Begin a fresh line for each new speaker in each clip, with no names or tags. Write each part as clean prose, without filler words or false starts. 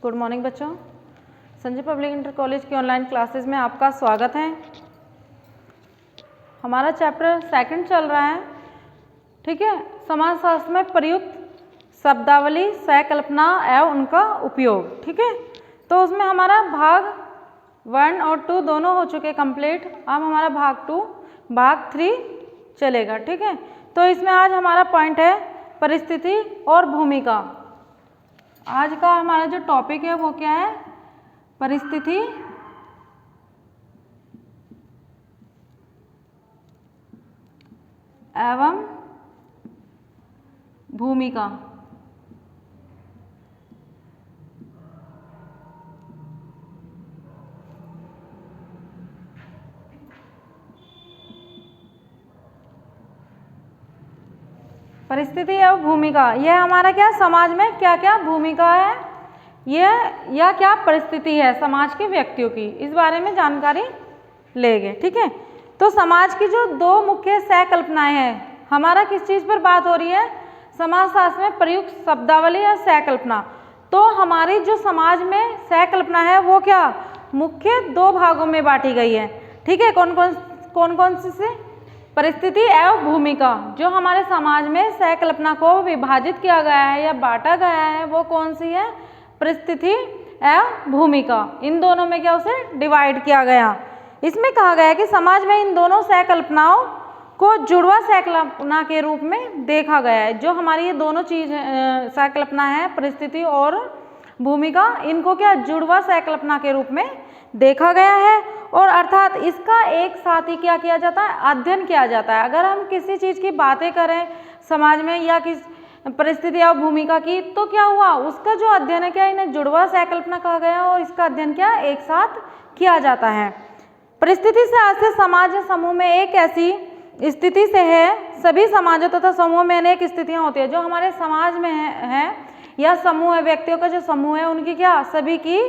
Good morning बच्चों। Sanjay public inter college की online classes में आपका स्वागत है। हमारा चैप्टर सेकंड चल रहा है, ठीक है। समाजशास्त्र में प्रयुक्त शब्दावली, सहकल्पना एवं उनका उपयोग, ठीक है। तो उसमें हमारा भाग 1 और 2 दोनों हो चुके कंप्लीट। अब हमारा भाग 3 चलेगा, ठीक है। तो इसमें आज हमारा पॉइंट है परिस्थिति और भूमिका। आज का हमारा जो टॉपिक है वो क्या है? परिस्थिति एवं भूमिका। परिस्थिति एवं भूमिका, यह हमारा क्या समाज में क्या क्या भूमिका है, यह क्या परिस्थिति है समाज के व्यक्तियों की, इस बारे में जानकारी लेंगे, ठीक है। तो समाज की जो दो मुख्य सहकल्पनाएं हैं, हमारा किस चीज़ पर बात हो रही है? समाजशास्त्र में प्रयुक्त शब्दावली या सहकल्पना। तो हमारी जो समाज में सहकल्पना है वो क्या मुख्य 2 भागों में बांटी गई है, ठीक है। कौन कौन से? परिस्थिति एवं भूमिका। जो हमारे समाज में सहकल्पना को विभाजित किया गया है या बांटा गया है वो कौन सी है? परिस्थिति एवं भूमिका। इन दोनों में क्या उसे डिवाइड किया गया। इसमें कहा गया है कि समाज में इन दोनों सहकल्पनाओं को जुड़वा सहकल्पना के रूप में देखा गया है। जो हमारी ये दोनों चीज सहकल्पना है, परिस्थिति और भूमिका, इनको क्या जुड़वा सहकल्पना के रूप में देखा गया है। और अर्थात इसका एक साथ ही क्या किया जाता है? अध्ययन किया जाता है। अगर हम किसी चीज की बातें करें समाज में या किस परिस्थिति या भूमिका की, तो क्या हुआ उसका जो अध्ययन है क्या इन्हें जुड़वा सहकल्पना कहा गया और इसका अध्ययन क्या एक साथ किया जाता है। परिस्थिति से आज से समाज समूह में एक ऐसी स्थिति से है, सभी समाजों तथा समूह में अनेक स्थितियां होती है। जो हमारे समाज में है या समूह है, व्यक्तियों का जो समूह है उनकी क्या सभी की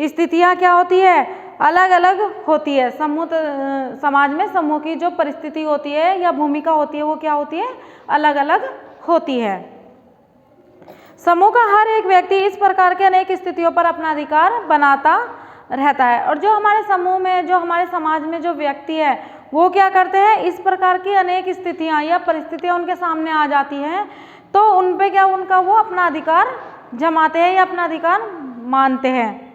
स्थितियां क्या होती है? अलग अलग होती है। समाज में समूह की जो परिस्थिति होती है या भूमिका होती है वो क्या होती है? अलग अलग होती है। समूह का हर एक व्यक्ति इस प्रकार के अनेक स्थितियों पर अपना अधिकार बनाता रहता है। और जो हमारे समूह में, जो हमारे समाज में जो व्यक्ति है वो क्या करते हैं? इस प्रकार की अनेक स्थितियां या परिस्थितियां उनके सामने आ जाती हैं, तो उन पे क्या उनका वो अपना अधिकार जमाते हैं या अपना अधिकार मानते हैं।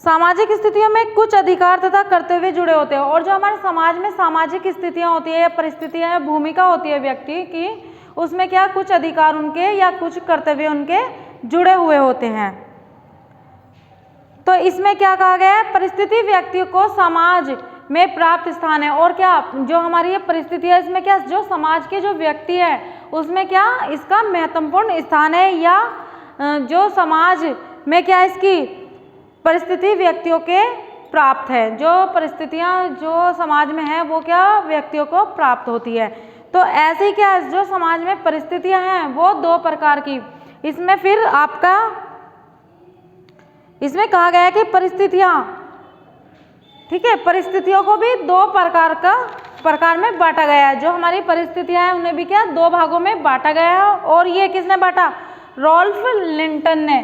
सामाजिक स्थितियों में कुछ अधिकार तथा कर्तव्य जुड़े होते हैं। और जो हमारे समाज में सामाजिक स्थितियां होती है या परिस्थितियां या भूमिका होती है व्यक्ति की, उसमें क्या कुछ अधिकार उनके या कुछ कर्तव्य उनके जुड़े हुए होते हैं। तो इसमें क्या कहा गया है? परिस्थिति व्यक्ति को समाज में प्राप्त स्थान है। और क्या जो हमारी ये परिस्थिति है इसमें क्या जो समाज के जो व्यक्ति है उसमें क्या इसका महत्वपूर्ण स्थान है, या जो समाज में क्या इसकी परिस्थिति व्यक्तियों के प्राप्त है। जो परिस्थितियां जो समाज में है वो क्या व्यक्तियों को प्राप्त होती है। तो ऐसे क्या जो समाज में परिस्थितियां हैं वो 2 प्रकार की। इसमें फिर आपका इसमें कहा गया है कि परिस्थितियां, ठीक है, परिस्थितियों को भी 2 प्रकार में बांटा गया है। जो हमारी परिस्थितियां हैं उन्हें भी क्या 2 भागों में बांटा गया है। और ये किसने बांटा? रॉल्फ लिंटन ने।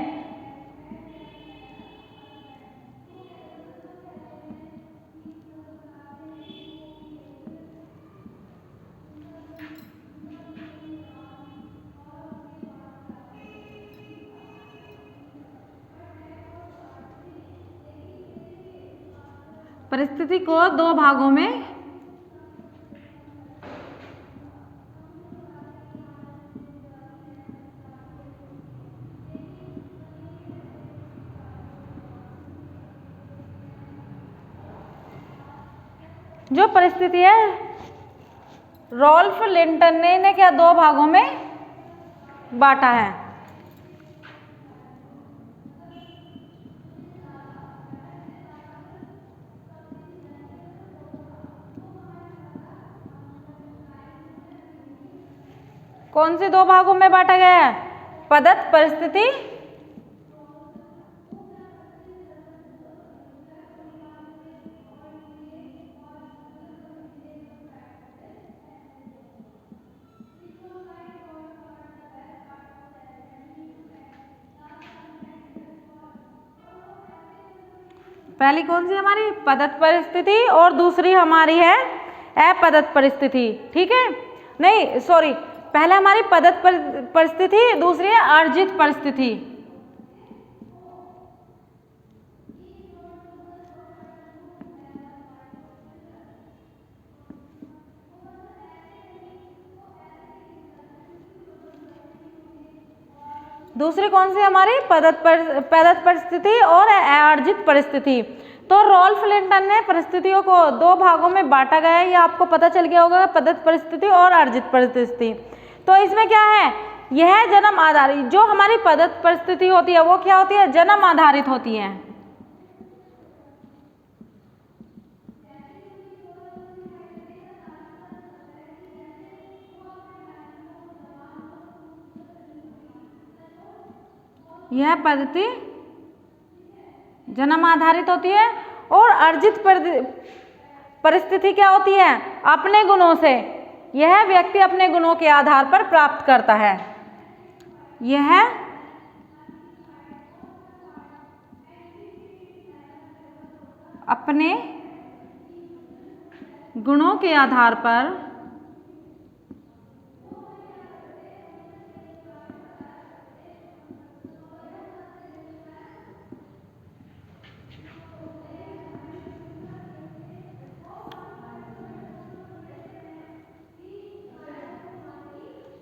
परिस्थिति को 2 भागों में जो परिस्थिति है रॉल्फ लिंटन ने इन्हें क्या 2 भागों में बांटा है। कौन से 2 भागों में बांटा गया है? पदत्त परिस्थिति पहली कौन सी हमारी पदत्त परिस्थिति और दूसरी हमारी है अपदत्त परिस्थिति। ठीक है, नहीं सॉरी, पहले हमारी पदत्त परिस्थिति, दूसरी है अर्जित परिस्थिति। दूसरी कौन सी हमारी पदत्त परिस्थिति और अर्जित परिस्थिति। तो रॉल्फ लिंटन ने परिस्थितियों को दो भागों में बांटा गया है, ये आपको पता चल गया होगा, पदत्त परिस्थिति और अर्जित परिस्थिति। तो इसमें क्या है, यह जन्म आधारित, जो हमारी पदत्त परिस्थिति होती है वो क्या होती है, जन्म आधारित होती है। यह पद्धति जन्म आधारित होती है और अर्जित परिस्थिति क्या होती है, अपने गुणों से, यह व्यक्ति अपने गुणों के आधार पर प्राप्त करता है। यह अपने गुणों के आधार पर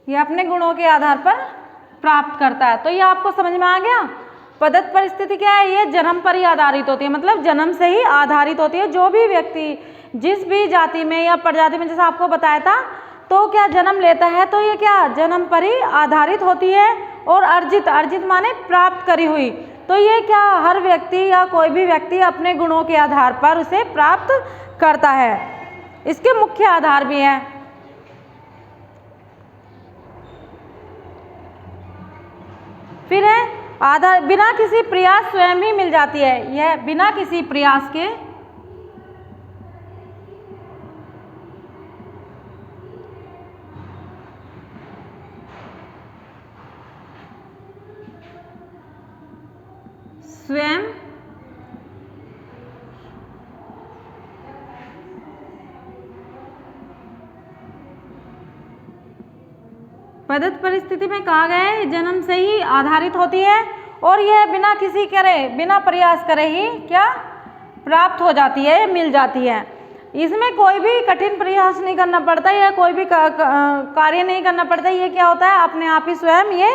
यह अपने गुणों के आधार पर प्राप्त करता है। तो ये आपको समझ में आ गया। पदत्त परिस्थिति क्या है, ये जन्म पर ही आधारित होती है, मतलब जन्म से ही आधारित होती है। जो भी व्यक्ति जिस भी जाति में या प्रजाति में, जैसा आपको बताया था, तो क्या जन्म लेता है, तो ये क्या जन्म पर ही आधारित होती है। और अर्जित, अर्जित माने प्राप्त करी हुई, तो ये क्या हर व्यक्ति या कोई भी व्यक्ति अपने गुणों के आधार पर उसे प्राप्त करता है। इसके मुख्य आधार भी हैं। फिर है आधार, बिना किसी प्रयास स्वयं ही मिल जाती है। यह बिना किसी प्रयास के स्वयं पदत्त परिस्थिति में कहा गया है जन्म से ही आधारित होती है और यह बिना किसी करे, बिना प्रयास करे ही क्या प्राप्त हो जाती है, मिल जाती है। इसमें कोई भी कठिन प्रयास नहीं करना पड़ता या कोई भी कार्य नहीं करना पड़ता, ये क्या होता है अपने आप ही स्वयं ये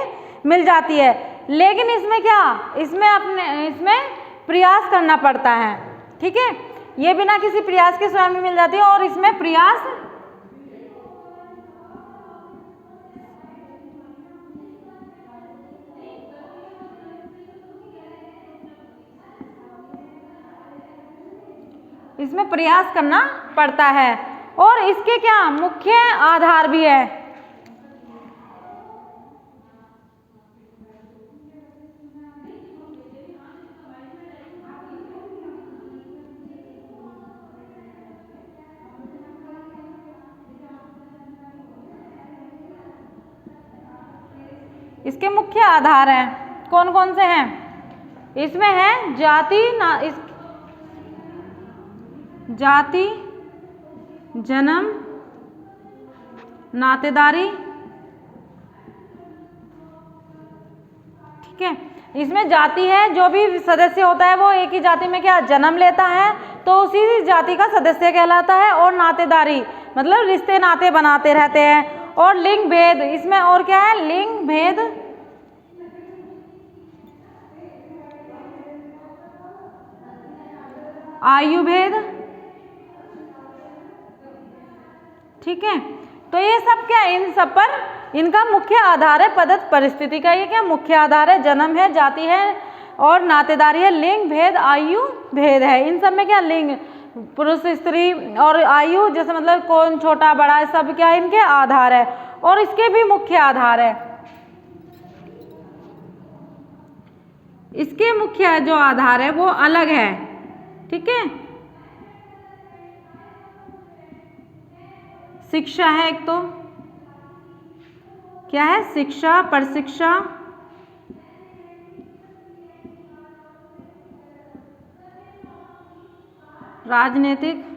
मिल जाती है। लेकिन इसमें क्या, इसमें प्रयास करना पड़ता है। ठीक है, ये बिना किसी प्रयास के स्वयं ही मिल जाती है और इसमें प्रयास इसमें प्रयास करना पड़ता है। और इसके क्या मुख्य आधार भी है। इसके मुख्य आधार हैं, कौन कौन से हैं, इसमें है जाति, जन्म, नातेदारी। ठीक है, इसमें जाति है, जो भी सदस्य होता है वो एक ही जाति में क्या जन्म लेता है तो उसी जाति का सदस्य कहलाता है। और नातेदारी मतलब रिश्ते नाते बनाते रहते हैं। और लिंग भेद, इसमें और क्या है, लिंग भेद, आयु भेद। ठीक है, तो ये सब क्या, इन सब पर इनका मुख्य आधार है पदत्त परिस्थिति का। ये क्या मुख्य आधार है, जन्म है, जाति है और नातेदारी है, लिंग भेद, आयु भेद है। इन सब में क्या लिंग, पुरुष स्त्री और आयु, जैसे मतलब कौन छोटा बड़ा है, सब क्या इनके आधार है और इसके भी मुख्य आधार है। इसके मुख्य जो आधार है वो अलग है। ठीक है, शिक्षा है एक, तो क्या है, शिक्षा, प्रशिक्षा, राजनीतिक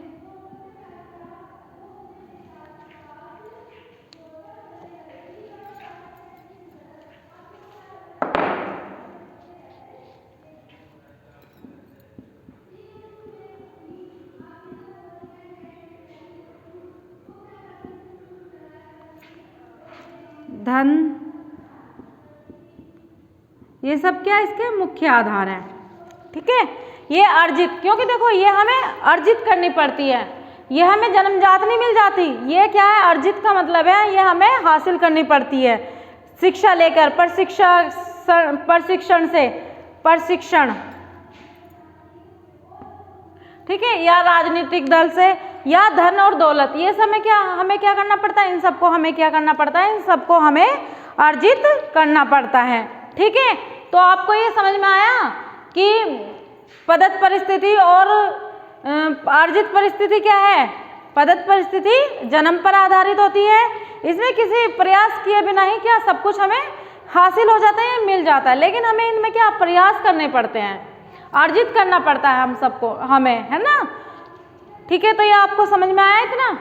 धन, ये सब क्या इसके मुख्य आधार हैं। ठीक है, ये अर्जित, क्योंकि देखो ये हमें अर्जित करनी पड़ती है, ये हमें जन्मजात नहीं मिल जाती, ये क्या है, अर्जित का मतलब है ये हमें हासिल करनी पड़ती है शिक्षा लेकर, प्रशिक्षण से, प्रशिक्षण, ठीक है, या राजनीतिक दल से, या धन और दौलत, ये सब में क्या हमें क्या करना पड़ता है, इन सबको हमें क्या करना पड़ता है, इन सबको हमें अर्जित करना पड़ता है। ठीक है, तो आपको ये समझ में आया कि प्रदत्त परिस्थिति और अर्जित परिस्थिति क्या है। प्रदत्त परिस्थिति जन्म पर आधारित होती है, इसमें किसी प्रयास किए बिना ही क्या सब कुछ हमें हासिल हो जाता है, मिल जाता है, लेकिन हमें इनमें क्या प्रयास करने पड़ते हैं, अर्जित करना पड़ता है हम सबको, हमें, है ना। ठीक है, तो ये आपको समझ में आया इतना।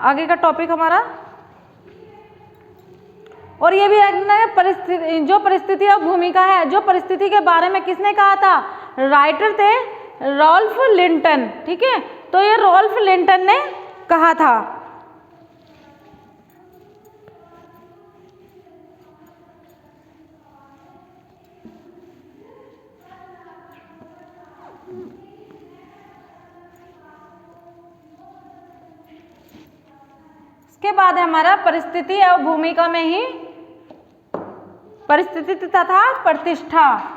आगे का टॉपिक हमारा, और ये भी रखना है परिस्थिति, जो परिस्थिति और भूमिका है, जो परिस्थिति के बारे में किसने कहा था, राइटर थे रॉल्फ लिंटन। ठीक है, तो ये रॉल्फ लिंटन ने कहा था। इसके बाद है हमारा परिस्थिति और भूमिका में ही परिस्थिति तथा प्रतिष्ठा।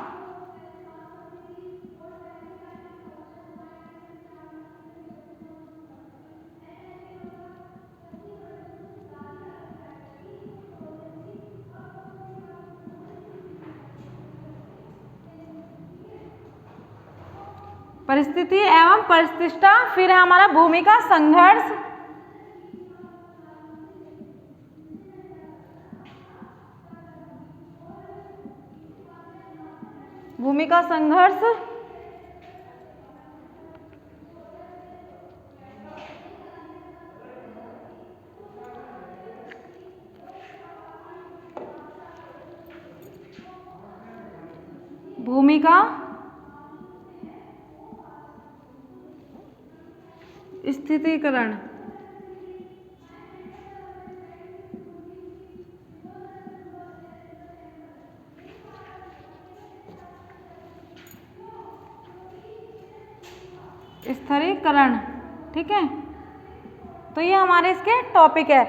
परिस्थिति एवं प्रतिष्ठा, फिर है हमारा भूमिका संघर्ष, भूमिका संघर्ष, भूमिका स्थितीकरण, स्थिरीकरण। ठीक है, तो ये हमारे इसके टॉपिक है।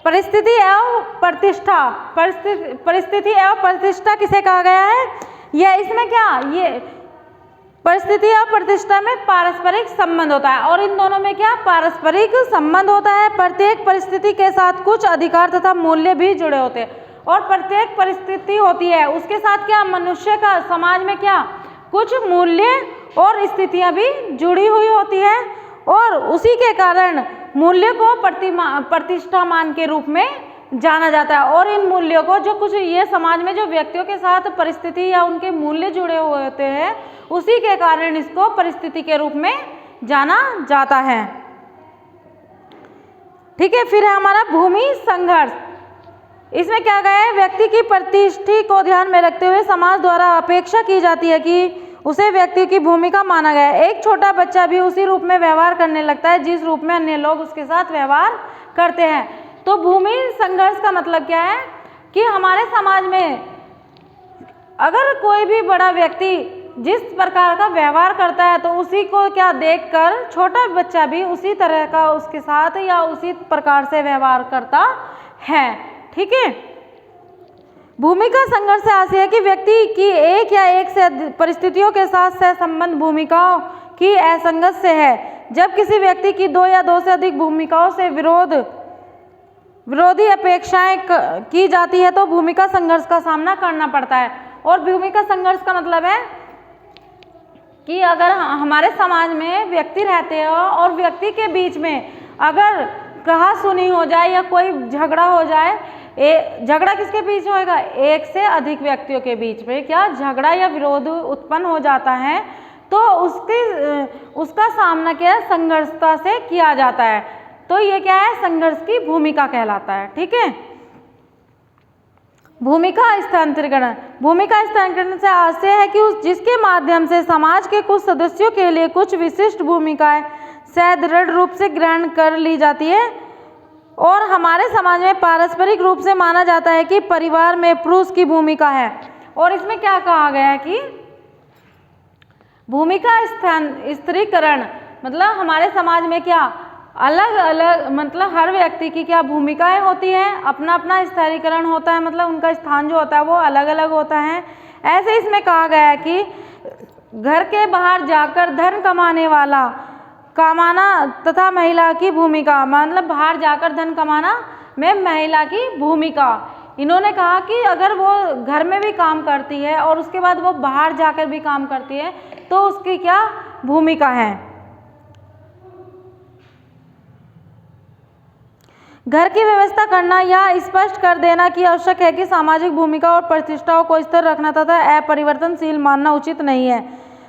परिस्थिति एवं प्रतिष्ठा, परिस्थिति एवं प्रतिष्ठा किसे कहा गया है, यह इसमें क्या, ये परिस्थिति और प्रतिष्ठा में पारस्परिक संबंध होता है, और इन दोनों में क्या पारस्परिक संबंध होता है। प्रत्येक परिस्थिति के साथ कुछ अधिकार तथा मूल्य भी जुड़े होते हैं, और प्रत्येक परिस्थिति होती है उसके साथ क्या मनुष्य का समाज में क्या कुछ मूल्य और स्थितियां भी जुड़ी हुई होती है, और उसी के कारण मूल्य को प्रतिष्ठामान के रूप में जाना जाता है। और इन मूल्यों को जो कुछ ये समाज में जो व्यक्तियों के साथ परिस्थिति या उनके मूल्य जुड़े हुए होते हैं, उसी के कारण इसको परिस्थिति के रूप में जाना जाता है। ठीक है, फिर है हमारा भूमि संघर्ष। इसमें क्या गया है, व्यक्ति की प्रतिष्ठा को ध्यान में रखते हुए समाज द्वारा अपेक्षा की जाती है कि उसे व्यक्ति की भूमिका माना गया है। एक छोटा बच्चा भी उसी रूप में व्यवहार करने लगता है जिस रूप में अन्य लोग उसके साथ व्यवहार करते हैं। तो भूमि संघर्ष का मतलब क्या है कि हमारे समाज में अगर कोई भी बड़ा व्यक्ति जिस प्रकार का व्यवहार करता है, तो उसी को क्या देखकर छोटा बच्चा भी उसी तरह का उसके साथ या उसी प्रकार से व्यवहार करता है। ठीक है, भूमिका संघर्ष से आशय है कि व्यक्ति की एक या एक से परिस्थितियों के साथ सहसंबंध भूमिकाओं की असंगत से है। जब किसी व्यक्ति की दो या दो से अधिक भूमिकाओं से विरोधी अपेक्षाएं की जाती है तो भूमिका संघर्ष का सामना करना पड़ता है। और भूमिका संघर्ष का मतलब है कि अगर हमारे समाज में व्यक्ति रहते हैं और व्यक्ति के बीच में अगर कहा सुनी हो जाए या कोई झगड़ा हो जाए, झगड़ा किसके बीच में होगा, एक से अधिक व्यक्तियों के बीच में क्या झगड़ा या विरोध उत्पन्न हो जाता है, तो उसका सामना क्या है, संघर्षता से किया जाता है। तो ये क्या है, संघर्ष की भूमिका कहलाता है। ठीक है। भूमिका स्थानांतरण। भूमिका स्थानांतरण से आशय है कि जिसके माध्यम से समाज के कुछ सदस्यों के लिए कुछ विशिष्ट भूमिकाएं दृढ़ रूप से ग्रहण कर ली जाती है। और हमारे समाज में पारस्परिक रूप से माना जाता है कि परिवार में पुरुष की भूमिका है। और इसमें क्या कहा गया है कि भूमिका स्त्रीकरण, मतलब हमारे समाज में क्या अलग अलग, मतलब हर व्यक्ति की क्या भूमिकाएं होती हैं, अपना अपना स्त्रीकरण होता है, मतलब उनका स्थान जो होता है वो अलग अलग होता है। ऐसे इसमें कहा गया है कि घर के बाहर जाकर धन कमाना तथा महिला की भूमिका, मतलब बाहर जाकर धन कमाना में महिला की भूमिका। इन्होंने कहा कि अगर वो घर में भी काम करती है और उसके बाद वो बाहर जाकर भी काम करती है तो उसकी क्या भूमिका है। घर की व्यवस्था करना या स्पष्ट कर देना कि आवश्यक है कि सामाजिक भूमिका और प्रतिष्ठाओं को स्थिर रखना तथा अपरिवर्तनशील मानना उचित नहीं है।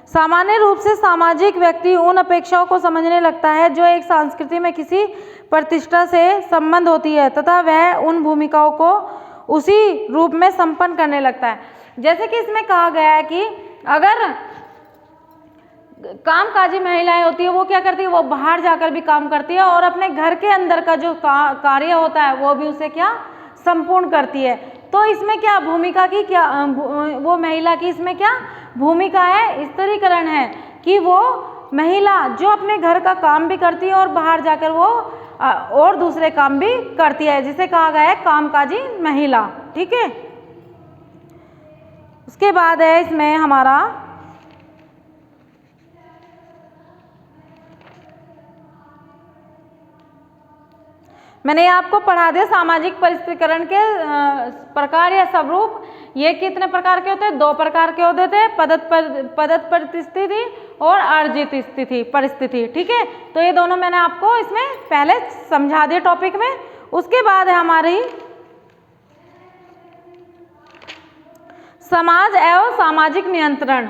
सामान्य रूप से सामाजिक व्यक्ति उन अपेक्षाओं को समझने लगता है जो एक संस्कृति में किसी प्रतिष्ठा से संबंध होती है तथा वह उन भूमिकाओं को उसी रूप में संपन्न करने लगता है। जैसे कि इसमें कहा गया है कि अगर कामकाजी महिलाएं होती है वो क्या करती है, वो बाहर जाकर भी काम करती है और अपने घर के अंदर का जो कार्य होता है वो भी उसे क्या संपूर्ण करती है। तो इसमें क्या भूमिका की क्या वो महिला की इसमें क्या भूमिका है, स्त्रीकरण है कि वो महिला जो अपने घर का काम भी करती है और बाहर जाकर वो और दूसरे काम भी करती है, जिसे कहा गया है कामकाजी महिला। ठीक है। उसके बाद है इसमें हमारा मैंने आपको पढ़ा दिया सामाजिक परिस्थितिकरण के प्रकार या स्वरूप। ये कितने प्रकार के होते हैं, 2 प्रकार के होते थे, पदत परिस्थिति और अर्जित स्थिति परिस्थिति। ठीक है। तो ये दोनों मैंने आपको इसमें पहले समझा दिए टॉपिक में। उसके बाद है हमारी समाज एवं सामाजिक नियंत्रण।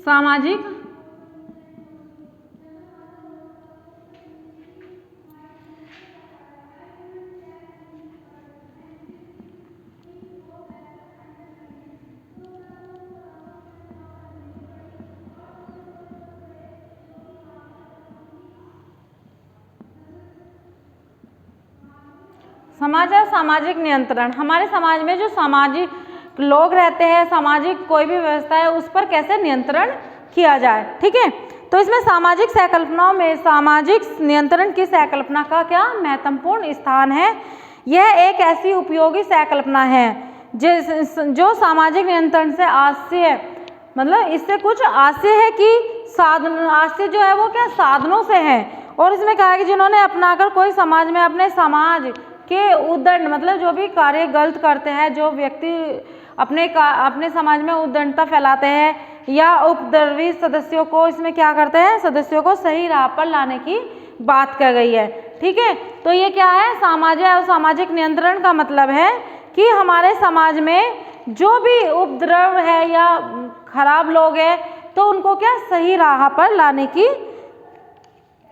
सामाजिक समाज और सामाजिक नियंत्रण। हमारे समाज में जो सामाजिक लोग रहते हैं, सामाजिक कोई भी व्यवस्था है, उस पर कैसे नियंत्रण किया जाए। ठीक है। तो इसमें सामाजिक संकल्पनाओं में सामाजिक नियंत्रण की संकल्पना का क्या महत्वपूर्ण स्थान है। यह एक ऐसी उपयोगी संकल्पना है जो सामाजिक नियंत्रण से आशय, मतलब इससे कुछ आशय है कि आशय जो है वो क्या साधनों से है। और इसमें कहा है कि जिन्होंने अपनाकर कोई समाज में अपने समाज के उद्दंड, मतलब जो भी कार्य गलत करते हैं, जो व्यक्ति अपने समाज में उद्दंडता फैलाते हैं या उपद्रवी सदस्यों को, इसमें क्या करते हैं, सदस्यों को सही राह पर लाने की बात कर गई है। ठीक है। तो ये क्या है, सामाजिक और सामाजिक नियंत्रण का मतलब है कि हमारे समाज में जो भी उपद्रव है या खराब लोग हैं तो उनको क्या सही राह पर लाने की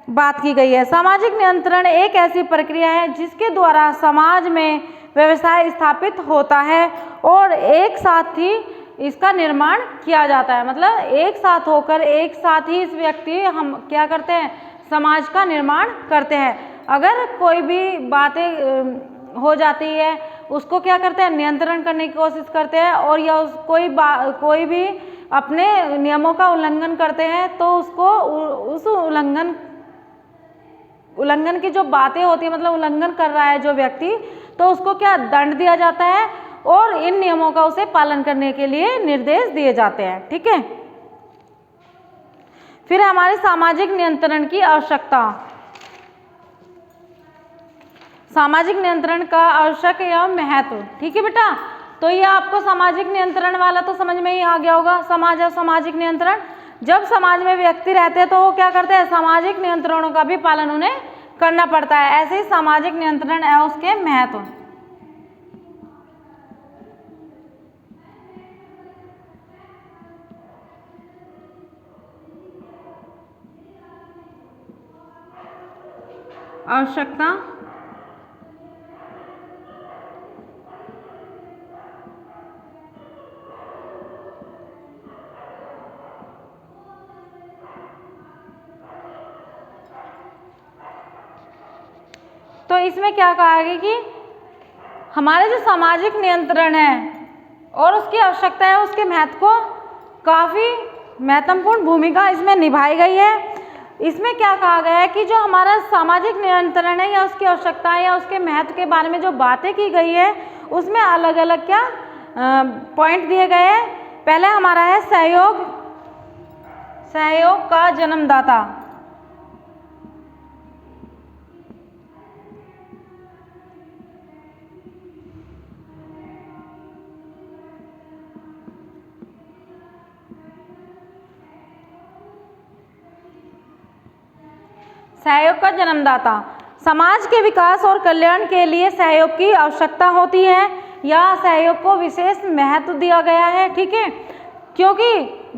बात की गई है। सामाजिक नियंत्रण एक ऐसी प्रक्रिया है जिसके द्वारा समाज में व्यवसाय स्थापित होता है और एक साथ ही इसका निर्माण किया जाता है। मतलब एक साथ होकर एक साथ ही इस व्यक्ति हम क्या करते हैं, समाज का निर्माण करते हैं। अगर कोई भी बातें हो जाती है उसको क्या करते हैं, नियंत्रण करने की कोशिश करते हैं, और या कोई भी अपने नियमों का उल्लंघन करते हैं तो उसको उस उल्लंघन की जो बातें होती है, मतलब उल्लंघन कर रहा है जो व्यक्ति, तो उसको क्या दंड दिया जाता है और इन नियमों का उसे पालन करने के लिए निर्देश दिए जाते हैं। ठीक है। फिर हमारे सामाजिक नियंत्रण की आवश्यकता। सामाजिक नियंत्रण का आवश्यक एवं महत्व। ठीक है बेटा। तो ये आपको सामाजिक नियंत्रण वाला तो समझ में ही आ गया होगा। समाज और सामाजिक नियंत्रण, जब समाज में व्यक्ति रहते हैं तो वो क्या करते हैं, सामाजिक नियंत्रणों का भी पालन उन्हें करना पड़ता है। ऐसे ही सामाजिक नियंत्रण है उसके महत्व। आवश्यकता तो इसमें क्या कहा गया कि हमारे जो सामाजिक नियंत्रण है और उसकी आवश्यकता है, उसके महत्व को काफ़ी महत्वपूर्ण भूमिका इसमें निभाई गई है। इसमें क्या कहा गया है कि जो हमारा सामाजिक नियंत्रण है या उसकी आवश्यकता या उसके महत्व के बारे में जो बातें की गई है उसमें अलग अलग क्या पॉइंट दिए गए हैं। पहले हमारा है सहयोग, सहयोग का जन्मदाता। सहयोग का जन्मदाता, समाज के विकास और कल्याण के लिए सहयोग की आवश्यकता होती है या सहयोग को विशेष महत्व दिया गया है। ठीक है, क्योंकि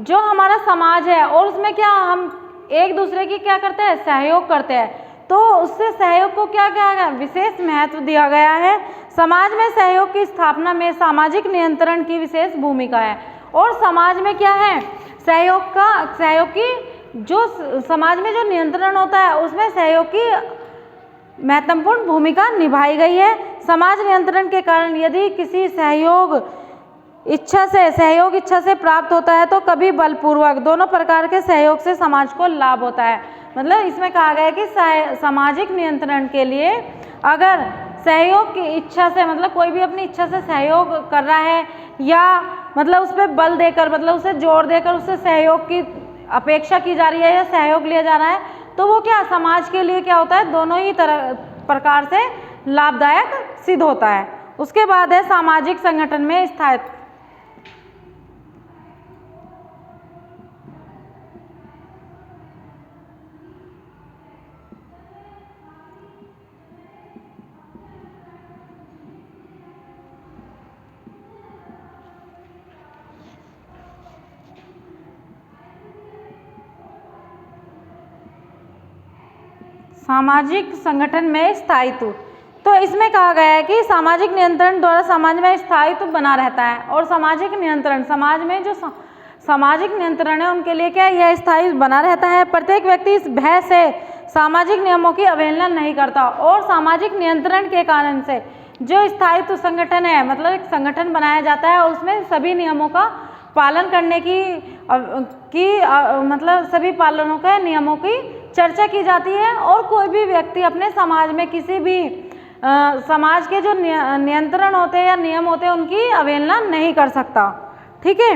जो हमारा समाज है और उसमें क्या हम एक दूसरे की क्या करते हैं, सहयोग करते हैं, तो उससे सहयोग को क्या किया गया, विशेष महत्व दिया गया है। समाज में सहयोग की स्थापना में सामाजिक नियंत्रण की विशेष भूमिका है। और समाज में क्या है, सहयोग की जो समाज में जो नियंत्रण होता है उसमें सहयोग की महत्वपूर्ण भूमिका निभाई गई है। समाज नियंत्रण के कारण यदि किसी सहयोग इच्छा से प्राप्त होता है तो कभी बलपूर्वक, दोनों प्रकार के सहयोग से समाज को लाभ होता है। मतलब इसमें कहा गया है कि सामाजिक नियंत्रण के लिए अगर सहयोग की इच्छा से, मतलब कोई भी अपनी इच्छा से सहयोग कर रहा है या मतलब उस पर बल देकर, मतलब उसे जोर देकर उससे सहयोग की अपेक्षा की जा रही है या सहयोग लिया जा रहा है, तो वो क्या समाज के लिए क्या होता है, दोनों ही प्रकार से लाभदायक सिद्ध होता है। उसके बाद है सामाजिक संगठन में स्थायित्व। सामाजिक संगठन में स्थायित्व, तो इसमें कहा गया है कि सामाजिक नियंत्रण द्वारा समाज में स्थायित्व बना रहता है। और सामाजिक नियंत्रण, समाज में जो सामाजिक नियंत्रण है उनके लिए क्या, यह स्थायित्व बना रहता है। प्रत्येक व्यक्ति इस भय से सामाजिक नियमों की अवहेलना नहीं करता और सामाजिक नियंत्रण के कारण से जो स्थायित्व संगठन है, मतलब एक संगठन बनाया जाता है और उसमें सभी नियमों का पालन करने मतलब सभी पालनों के नियमों की चर्चा की जाती है। और कोई भी व्यक्ति अपने समाज में किसी भी समाज के जो नियंत्रण होते हैं या नियम होते हैं उनकी अवहेलना नहीं कर सकता। ठीक है,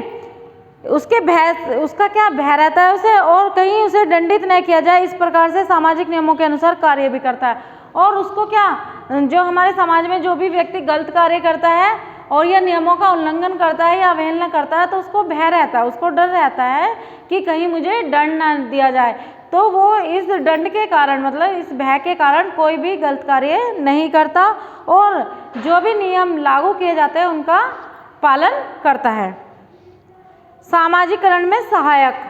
उसका क्या भय रहता है उसे, और कहीं उसे दंडित न किया जाए, इस प्रकार से सामाजिक नियमों के अनुसार कार्य भी करता है। और उसको क्या, जो हमारे समाज में जो भी व्यक्ति गलत कार्य करता है और यह नियमों का उल्लंघन करता है या अवहेलना करता है तो उसको भय रहता है, उसको डर रहता है कि कहीं मुझे दंड ना दिया जाए। तो वो इस दंड के कारण, मतलब इस भय के कारण कोई भी गलत कार्य नहीं करता और जो भी नियम लागू किए जाते हैं उनका पालन करता है। सामाजिकरण में सहायक,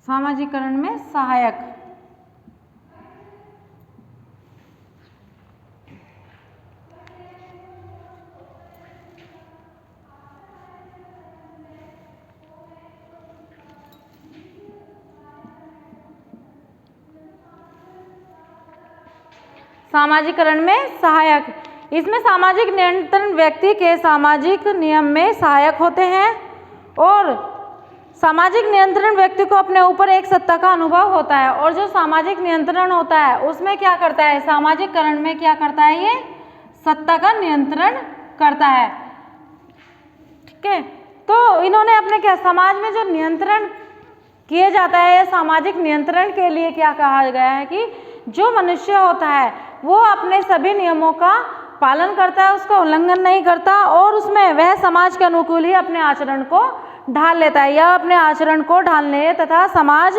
सामाजिकरण में सहायक, सामाजिकरण में सहायक, इसमें सामाजिक नियंत्रण व्यक्ति के सामाजिक नियम में सहायक होते हैं और सामाजिक नियंत्रण व्यक्ति को अपने ऊपर एक सत्ता का अनुभव होता है। और जो सामाजिक नियंत्रण होता है उसमें क्या करता है, सामाजिकरण में क्या करता है, ये सत्ता का नियंत्रण करता है। ठीक है, तो इन्होंने अपने क्या समाज में जो नियंत्रण किए जाता है, या सामाजिक नियंत्रण के लिए क्या कहा गया है कि जो मनुष्य होता है वो अपने सभी नियमों का पालन करता है, उसका उल्लंघन नहीं करता, और उसमें वह समाज के अनुकूल ही अपने आचरण को ढाल लेता है, या अपने आचरण को ढालने तथा समाज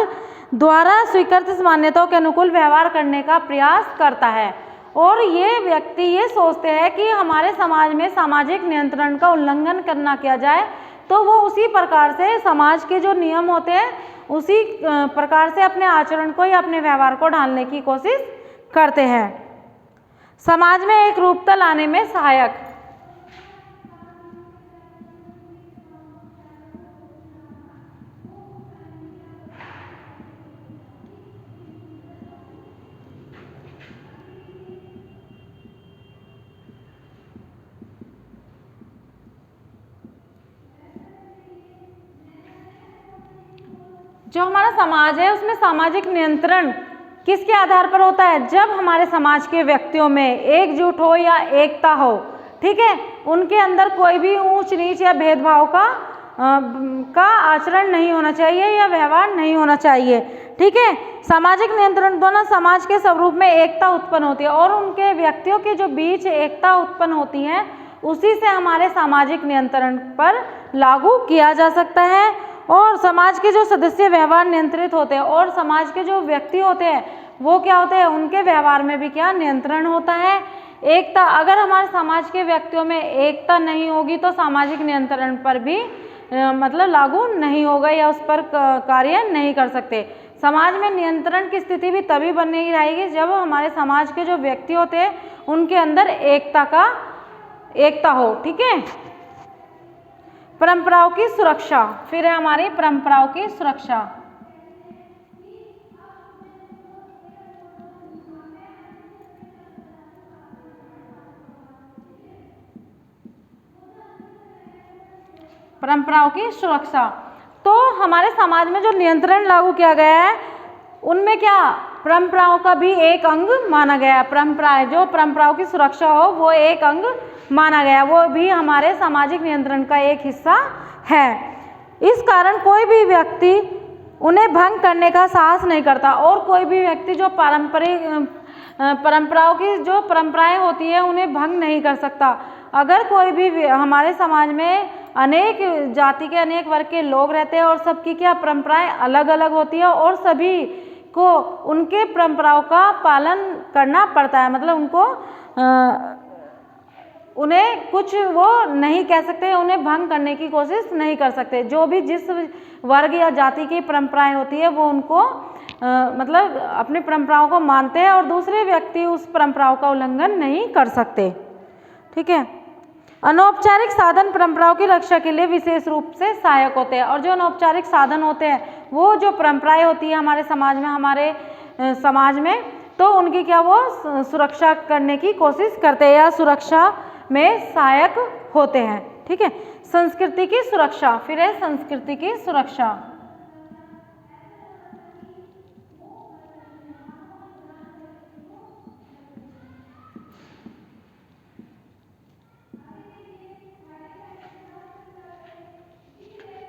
द्वारा स्वीकृत मान्यताओं के अनुकूल व्यवहार करने का प्रयास करता है। और ये व्यक्ति ये सोचते हैं कि हमारे समाज में सामाजिक नियंत्रण का उल्लंघन करना किया जाए, तो वो उसी प्रकार से समाज के जो नियम होते हैं उसी प्रकार से अपने आचरण को या अपने व्यवहार को ढालने की कोशिश करते हैं। समाज में एक रूपता लाने में सहायक। जो हमारा समाज है उसमें सामाजिक नियंत्रण किसके आधार पर होता है? जब हमारे समाज के व्यक्तियों में एकजुट हो या एकता हो, ठीक है, उनके अंदर कोई भी ऊंच नीच या भेदभाव का आचरण नहीं होना चाहिए या व्यवहार नहीं होना चाहिए, ठीक है। सामाजिक नियंत्रण द्वारा समाज के स्वरूप में एकता उत्पन्न होती है, और उनके व्यक्तियों के जो बीच एकता उत्पन्न होती है उसी से हमारे सामाजिक नियंत्रण पर लागू किया जा सकता है। और समाज के जो सदस्य व्यवहार नियंत्रित होते हैं, और समाज के जो व्यक्ति होते हैं वो क्या होते हैं, उनके व्यवहार में भी क्या नियंत्रण होता है, एकता। अगर हमारे समाज के व्यक्तियों में एकता नहीं होगी तो सामाजिक नियंत्रण पर भी मतलब लागू नहीं होगा या उस पर कार्य नहीं कर सकते। समाज में नियंत्रण की स्थिति भी तभी बनी रहेगी जब हमारे समाज के जो व्यक्ति होते हैं उनके अंदर एकता हो, ठीक है। परंपराओं की सुरक्षा, फिर है हमारी परंपराओं की सुरक्षा। परंपराओं की सुरक्षा, तो हमारे समाज में जो नियंत्रण लागू किया गया है उनमें क्या परंपराओं का भी एक अंग माना गया है। परंपराएं, जो परंपराओं की सुरक्षा हो वो एक अंग माना गया, वो भी हमारे सामाजिक नियंत्रण का एक हिस्सा है। इस कारण कोई भी व्यक्ति उन्हें भंग करने का साहस नहीं करता, और कोई भी व्यक्ति जो परंपराओं की जो परंपराएं होती है उन्हें भंग नहीं कर सकता। अगर कोई भी हमारे समाज में अनेक जाति के अनेक वर्ग के लोग रहते हैं और सबकी क्या परंपराएं अलग अलग होती है, और सभी को उनके परंपराओं का पालन करना पड़ता है, मतलब उन्हें कुछ वो नहीं कह सकते, उन्हें भंग करने की कोशिश नहीं कर सकते। जो भी जिस वर्ग या जाति की परंपराएं होती है वो उनको मतलब अपनी परंपराओं को मानते हैं, और दूसरे व्यक्ति उस परंपराओं का उल्लंघन नहीं कर सकते, ठीक है। अनौपचारिक साधन परंपराओं की रक्षा के लिए विशेष रूप से सहायक होते हैं, और जो अनौपचारिक साधन होते हैं वो जो परंपराएं होती है हमारे समाज में तो उनकी क्या वो सुरक्षा करने की कोशिश करते हैं या सुरक्षा में सहायक होते हैं, ठीक है। संस्कृति की सुरक्षा, फिर है संस्कृति की सुरक्षा।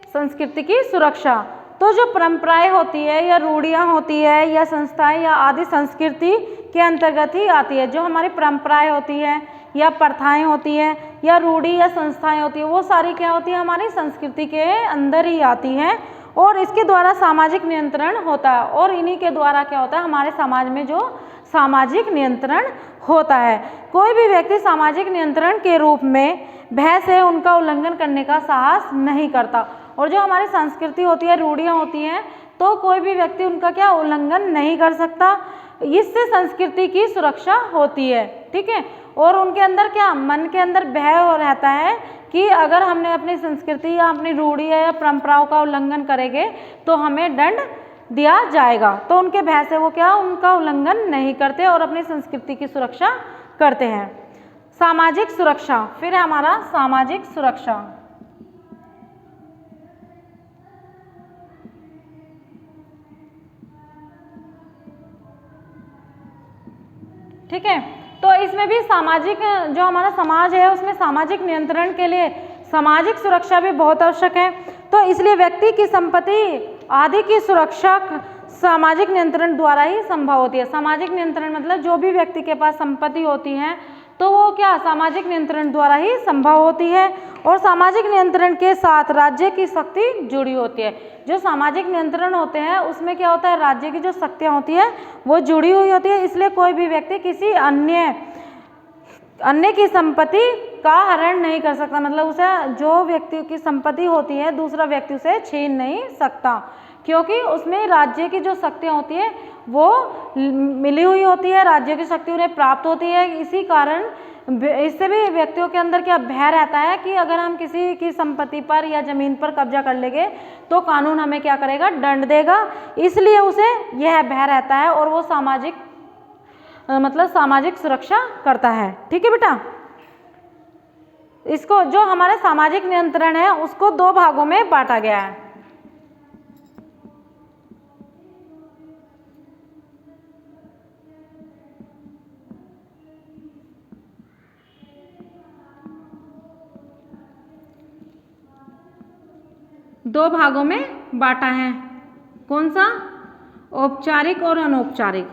संस्कृति की सुरक्षा, तो जो परंपराएं होती है या रूढ़ियाँ होती है या संस्थाएं या आदि संस्कृति के अंतर्गत ही आती है। जो हमारी परंपराएं होती है या प्रथाएं होती है या रूढ़ी या संस्थाएं होती है वो सारी क्या होती है, हमारी संस्कृति के अंदर ही आती हैं, और इसके द्वारा सामाजिक नियंत्रण होता है। और इन्हीं के द्वारा क्या होता है, हमारे समाज में जो सामाजिक नियंत्रण होता है। कोई भी व्यक्ति सामाजिक नियंत्रण के रूप में भय से उनका उल्लंघन करने का साहस नहीं करता, और जो हमारी संस्कृति होती है, रूढ़ियाँ होती हैं, तो कोई भी व्यक्ति उनका क्या उल्लंघन नहीं कर सकता। इससे संस्कृति की सुरक्षा होती है, ठीक है। और उनके अंदर क्या मन के अंदर भय हो रहता है कि अगर हमने अपनी संस्कृति या अपनी रूढ़ी या परंपराओं का उल्लंघन करेंगे तो हमें दंड दिया जाएगा, तो उनके भय से वो क्या उनका उल्लंघन नहीं करते और अपनी संस्कृति की सुरक्षा करते हैं। सामाजिक सुरक्षा, फिर है हमारा सामाजिक सुरक्षा। ठीक है, तो इसमें भी सामाजिक जो हमारा समाज है उसमें सामाजिक नियंत्रण के लिए सामाजिक सुरक्षा भी बहुत आवश्यक है। तो इसलिए व्यक्ति की संपत्ति आदि की सुरक्षा सामाजिक नियंत्रण द्वारा ही संभव होती है। सामाजिक नियंत्रण मतलब जो भी व्यक्ति के पास संपत्ति होती है तो वो क्या सामाजिक नियंत्रण द्वारा ही संभव होती है। और सामाजिक नियंत्रण के साथ राज्य की शक्ति जुड़ी होती है। जो सामाजिक नियंत्रण होते हैं उसमें क्या होता है, राज्य की जो शक्तियाँ होती है वो जुड़ी हुई होती है। इसलिए कोई भी व्यक्ति किसी अन्य की संपत्ति का हरण नहीं कर सकता, मतलब उसे जो व्यक्ति की संपत्ति होती है दूसरा व्यक्ति उसे छीन नहीं सकता, क्योंकि उसमें राज्य की जो शक्तियाँ होती है वो मिली हुई होती है, राज्य की शक्ति उन्हें प्राप्त होती है। इसी कारण इससे भी व्यक्तियों के अंदर क्या भय रहता है कि अगर हम किसी की संपत्ति पर या जमीन पर कब्जा कर लेंगे तो कानून हमें क्या करेगा, दंड देगा। इसलिए उसे यह भय रहता है और वो सामाजिक सुरक्षा करता है। ठीक है बेटा, इसको जो हमारे सामाजिक नियंत्रण है उसको 2 भागों में बांटा गया है। दो भागों में बांटा है। कौन सा? औपचारिक और अनौपचारिक।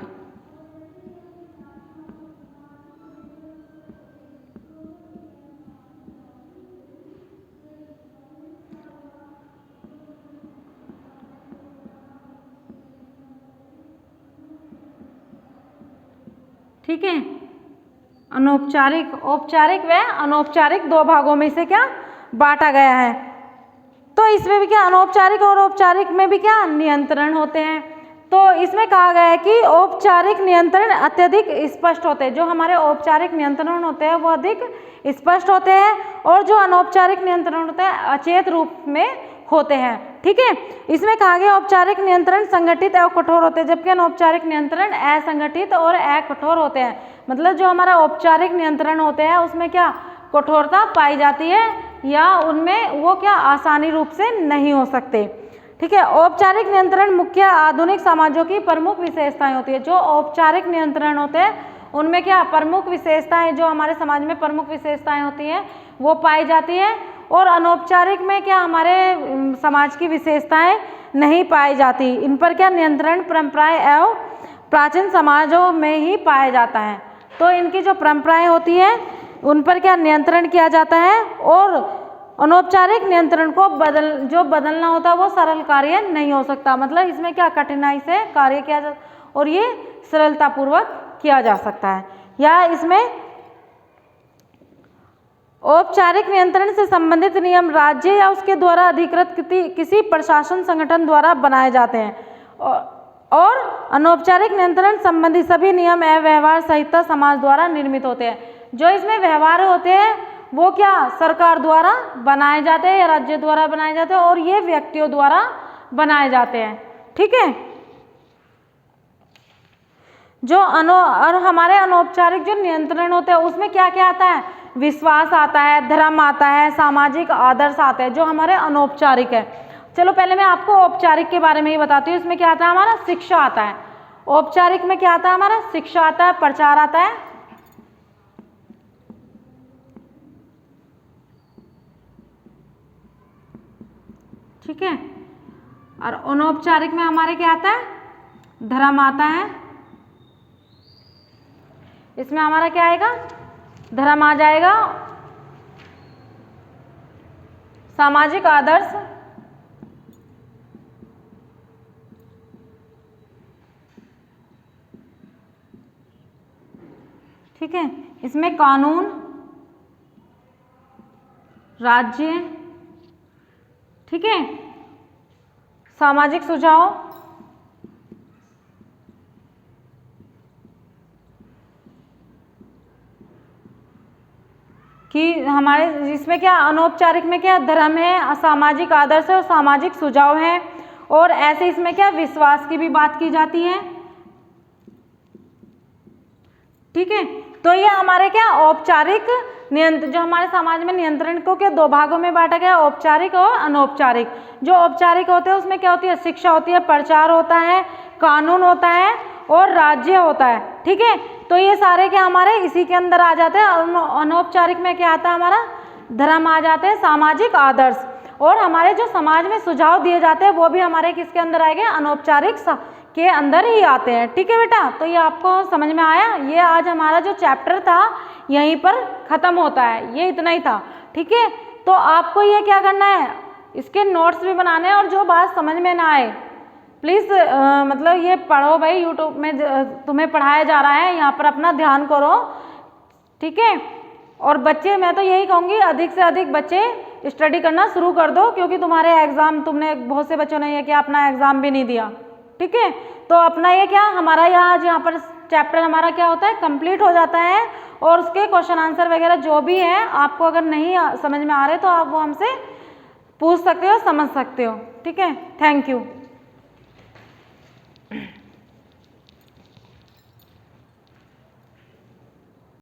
ठीक है, अनौपचारिक, औपचारिक व अनौपचारिक 2 भागों में से क्या बांटा गया है। तो इसमें भी क्या अनौपचारिक और औपचारिक में भी क्या नियंत्रण होते हैं। तो इसमें कहा गया है कि औपचारिक नियंत्रण अत्यधिक स्पष्ट होते हैं। जो हमारे औपचारिक नियंत्रण होते हैं वो अधिक स्पष्ट होते हैं और जो अनौपचारिक नियंत्रण होते हैं अचेत रूप में होते हैं। ठीक है, इसमें कहा गया औपचारिक नियंत्रण संगठित एवं कठोर होते हैं, जबकि अनौपचारिक नियंत्रण असंगठित और अकठोर होते हैं। मतलब जो हमारा औपचारिक नियंत्रण होते हैं उसमें क्या कठोरता पाई जाती है या उनमें वो क्या आसानी रूप से नहीं हो सकते। ठीक है, औपचारिक नियंत्रण मुख्य आधुनिक समाजों की प्रमुख विशेषताएं होती है। जो औपचारिक नियंत्रण होते हैं उनमें क्या प्रमुख विशेषताएं, जो हमारे समाज में प्रमुख विशेषताएं होती हैं वो पाई जाती है। और अनौपचारिक में क्या हमारे समाज की विशेषताएं नहीं पाई जाती। इन पर क्या नियंत्रण परंपराएं एवं प्राचीन समाजों में ही पाया जाता है। तो इनकी जो परंपराएं होती हैं उन पर क्या नियंत्रण किया जाता है। और अनौपचारिक नियंत्रण को बदलना होता है वो सरल कार्य नहीं हो सकता। मतलब इसमें क्या कठिनाई से कार्य किया जाता और ये सरलतापूर्वक किया जा सकता है। या इसमें औपचारिक नियंत्रण से संबंधित नियम राज्य या उसके द्वारा अधिकृत किसी प्रशासन संगठन द्वारा बनाए जाते हैं और अनौपचारिक नियंत्रण संबंधी सभी नियम एवं व्यवहार संहिता समाज द्वारा निर्मित होते हैं। जो इसमें व्यवहार होते हैं वो क्या सरकार द्वारा बनाए जाते हैं या राज्य द्वारा बनाए जाते हैं और ये व्यक्तियों द्वारा बनाए जाते हैं। ठीक है, और हमारे अनौपचारिक जो नियंत्रण होते हैं उसमें क्या क्या आता है, विश्वास आता है, धर्म आता है, सामाजिक आदर्श आते हैं, जो हमारे अनौपचारिक है। चलो पहले मैं आपको औपचारिक के बारे में ही बताती हूँ। इसमें क्या आता है, हमारा शिक्षा आता है। औपचारिक में क्या आता है, हमारा शिक्षा आता है, प्रचार आता है, ठीक है। और अनौपचारिक में हमारे क्या आता है, धर्म आता है। इसमें हमारा क्या आएगा, धर्म आ जाएगा, सामाजिक आदर्श, ठीक है। इसमें कानून, राज्य, ठीक है, सामाजिक सुझाव, कि हमारे इसमें क्या अनौपचारिक में क्या धर्म है, सामाजिक आदर्श है और सामाजिक सुझाव है। और ऐसे इसमें क्या विश्वास की भी बात की जाती है। ठीक है, तो ये हमारे क्या औपचारिक नियंत्रण, जो हमारे समाज में नियंत्रण को क्या 2 भागों में बांटा गया, औपचारिक और अनौपचारिक। जो औपचारिक होते हैं उसमें क्या होती है, शिक्षा होती है, प्रचार होता है, कानून होता है और राज्य होता है। ठीक है, तो ये सारे क्या हमारे इसी के अंदर आ जाते हैं। अनौपचारिक में क्या आता है, हमारा धर्म आ जाते हैं, सामाजिक आदर्श। और हमारे जो समाज में सुझाव दिए जाते हैं वो भी हमारे किसके अंदर आएंगे, अनौपचारिक के अंदर ही आते हैं। ठीक है बेटा, तो ये आपको समझ में आया। ये आज हमारा जो चैप्टर था यहीं पर ख़त्म होता है, ये इतना ही था। ठीक है, तो आपको ये क्या करना है, इसके नोट्स भी बनाने हैं और जो बात समझ में ना आए प्लीज़ मतलब ये पढ़ो भाई, यूट्यूब में तुम्हें पढ़ाया जा रहा है, यहाँ पर अपना ध्यान करो। ठीक है, और बच्चे, मैं तो यही कहूँगी अधिक से अधिक बच्चे स्टडी करना शुरू कर दो, क्योंकि तुम्हारे एग्ज़ाम, तुमने बहुत से बच्चों ने ये क्या अपना एग्ज़ाम भी नहीं दिया। ठीक है, तो अपना ये क्या हमारा यहाँ पर चैप्टर हमारा क्या होता है, कंप्लीट हो जाता है। और उसके क्वेश्चन आंसर वगैरह जो भी है, आपको अगर नहीं समझ में आ रहे तो आप वो हमसे पूछ सकते हो, समझ सकते हो। ठीक है, थैंक यू।